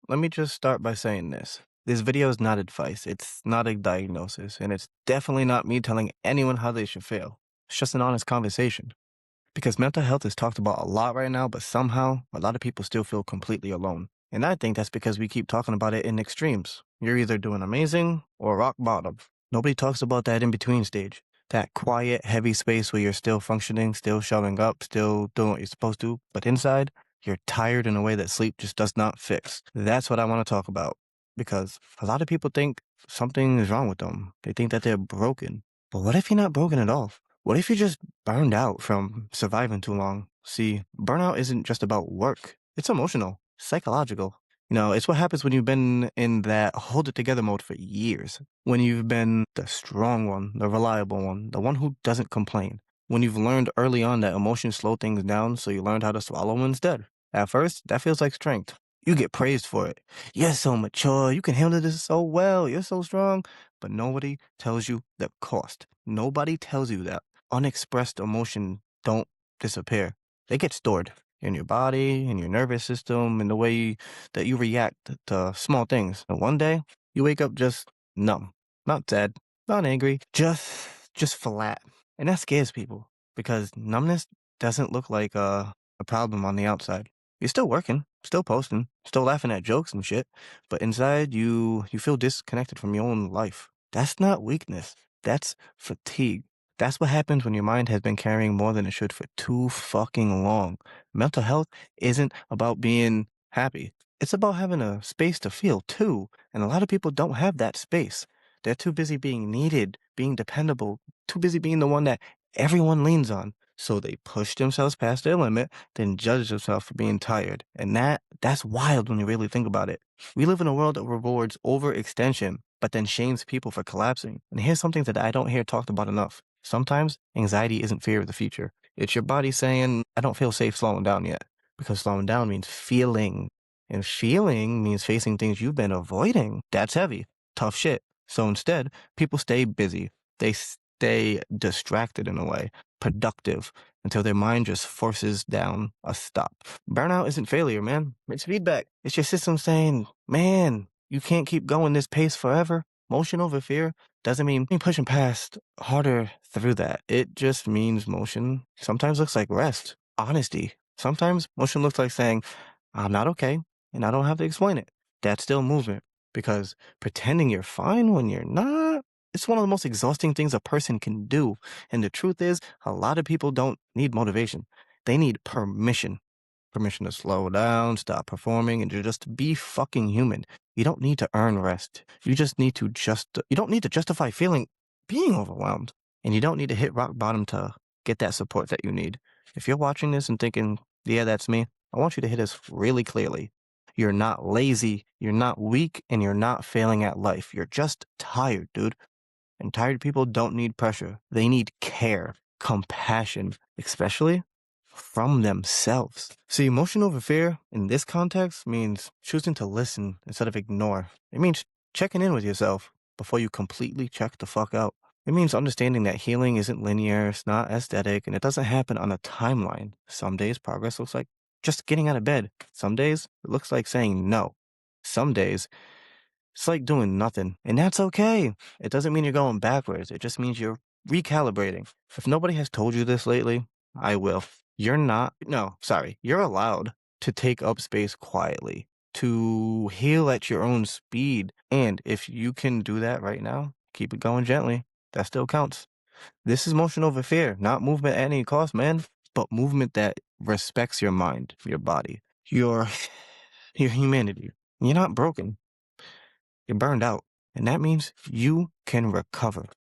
Let me just start by saying this. This video is not advice, it's not a diagnosis, and it's definitely not me telling anyone how they should feel. It's just an honest conversation. Because mental health is talked about a lot right now, but somehow a lot of people still feel completely alone. And I think that's because we keep talking about it in extremes. You're either doing amazing or rock bottom. Nobody talks about that in between stage. That quiet, heavy space where you're still functioning, still showing up, still doing what you're supposed to, but inside, you're tired in a way that sleep just does not fix. That's what I want to talk about. Because a lot of people think something is wrong with them. They think that they're broken. But what if you're not broken at all? What if you're just burned out from surviving too long? See, burnout isn't just about work. It's emotional, psychological. It's what happens when you've been in that hold it together mode for years. When you've been the strong one, the reliable one, the one who doesn't complain. When you've learned early on that emotions slow things down, so you learned how to swallow them instead. At first, that feels like strength. You get praised for it. You're so mature. You can handle this so well. You're so strong. But nobody tells you the cost. Nobody tells you that unexpressed emotion don't disappear. They get stored in your body, in your nervous system, in the way that you react to small things. And one day, you wake up just numb, not sad, not angry, just flat. And that scares people because numbness doesn't look like a problem on the outside. You're still working, still posting, still laughing at jokes and shit, but inside you feel disconnected from your own life. That's not weakness. That's fatigue. That's what happens when your mind has been carrying more than it should for too fucking long. Mental health isn't about being happy. It's about having a space to feel too. And a lot of people don't have that space. They're too busy being needed, being dependable, too busy being the one that everyone leans on. So they push themselves past their limit, then judge themselves for being tired. And that's wild when you really think about it. We live in a world that rewards overextension, but then shames people for collapsing. And here's something that I don't hear talked about enough. Sometimes anxiety isn't fear of the future. It's your body saying, I don't feel safe slowing down yet. Because slowing down means feeling. And feeling means facing things you've been avoiding. That's heavy. Tough shit. So instead, people stay busy. They stay distracted in a way, productive, until their mind just forces down a stop. Burnout isn't failure, man. It's feedback. It's your system saying, man, you can't keep going this pace forever. Motion over fear doesn't mean pushing past harder through that. It just means motion sometimes looks like rest, honesty. Sometimes motion looks like saying, I'm not okay, and I don't have to explain it. That's still movement. Because pretending you're fine when you're not, it's one of the most exhausting things a person can do. And the truth is, a lot of people don't need motivation. They need permission. Permission to slow down, stop performing, and to just be fucking human. You don't need to earn rest. You don't need to justify being overwhelmed. And you don't need to hit rock bottom to get that support that you need. If you're watching this and thinking, yeah, that's me, I want you to hit this really clearly. You're not lazy, you're not weak, and you're not failing at life. You're just tired, dude. And tired people don't need pressure. They need care, compassion, especially from themselves. See, emotion over fear in this context means choosing to listen instead of ignore. It means checking in with yourself before you completely check the fuck out. It means understanding that healing isn't linear, it's not aesthetic, and it doesn't happen on a timeline. Some days progress looks like just getting out of bed. Some days it looks like saying no. Some days it's like doing nothing. And that's okay. It doesn't mean you're going backwards. It just means you're recalibrating. If nobody has told you this lately, I will. You're allowed to take up space quietly, to heal at your own speed. And if you can do that right now, keep it going gently. That still counts. This is motion over fear, not movement at any cost, man, but movement that respects your mind, your body, your humanity. You're not broken. You're burned out. And that means you can recover.